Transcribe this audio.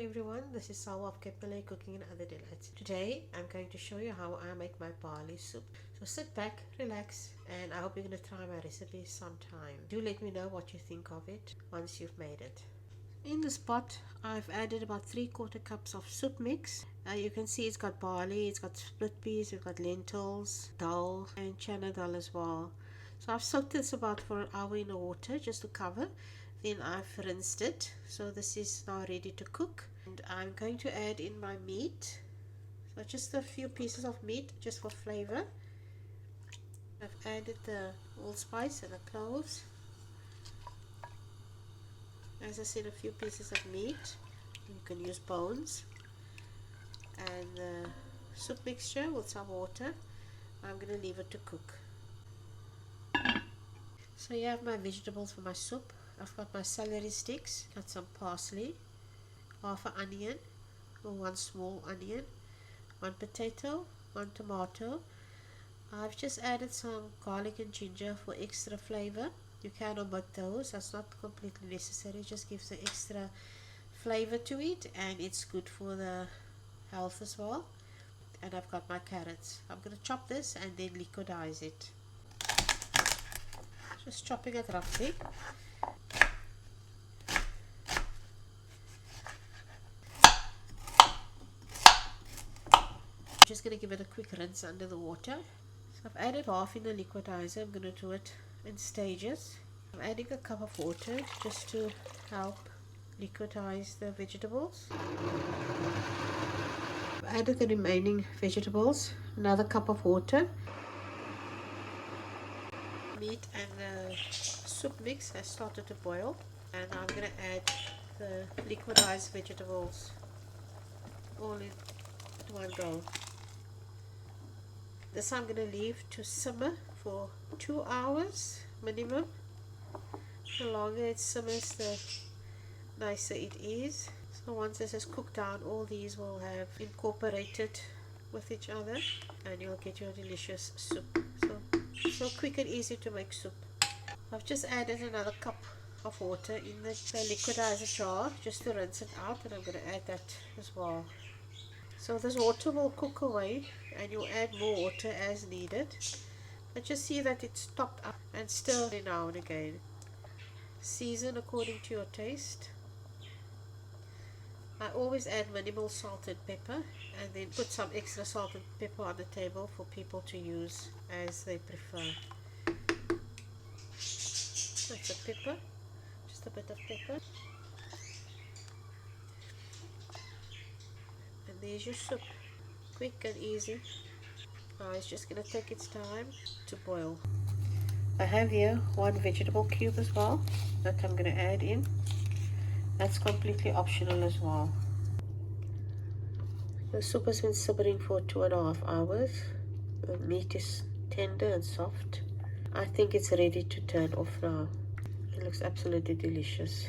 everyone, this is Salwa of Kepele Cooking and Other Delights. Today I'm going to show you how I make my barley soup. So sit back, relax, and I hope you're going to try my recipe sometime. Do let me know what you think of it once you've made it. In this pot I've added about 3/4 cups of soup mix. You can see it's got barley, it's got split peas, we've got lentils, dal and chana dal as well. So I've soaked this about for an hour in the water just to cover. Then I've rinsed it, so this is now ready to cook, and I'm going to add in my meat. So just a few pieces of meat just for flavor. I've added the allspice and the cloves. As I said, a few pieces of meat, you can use bones, and the soup mixture with some water. I'm going to leave it to cook. So here I have my vegetables for my soup. I've got my celery sticks, got some parsley, half an onion or one small onion, one potato, one tomato. I've just added some garlic and ginger for extra flavor. You can omit those, that's not completely necessary, it just gives the extra flavor to it, and it's good for the health as well. And I've got my carrots. I'm going to chop this and then liquidize it. Just chopping it roughly. Just going to give it a quick rinse under the water. So I've added half in the liquidizer. I'm going to do it in stages. I'm adding a cup of water just to help liquidize the vegetables. I've added the remaining vegetables, another cup of water. Meat and the soup mix has started to boil, and I'm going to add the liquidized vegetables all in one go. This I'm going to leave to simmer for 2 hours minimum. The longer it simmers, the nicer it is. So once this is cooked down, all these will have incorporated with each other, and you'll get your delicious soup. So quick and easy to make soup. I've just added another cup of water in the liquidizer jar just to rinse it out, and I'm going to add that as well. So this water will cook away, and you'll add more water as needed, but just see that it's topped up, and stir every now and again. Season according to your taste. I always add minimal salt and pepper, and then put some extra salt and pepper on the table for people to use as they prefer. That's a pepper, just a bit of pepper. And there's your soup, quick and easy. Now it's just going to take its time to boil. I have here one vegetable cube as well that I'm going to add in. That's completely optional as well. The soup has been simmering for 2.5 hours. The meat is tender and soft. I think it's ready to turn off now. It looks absolutely delicious.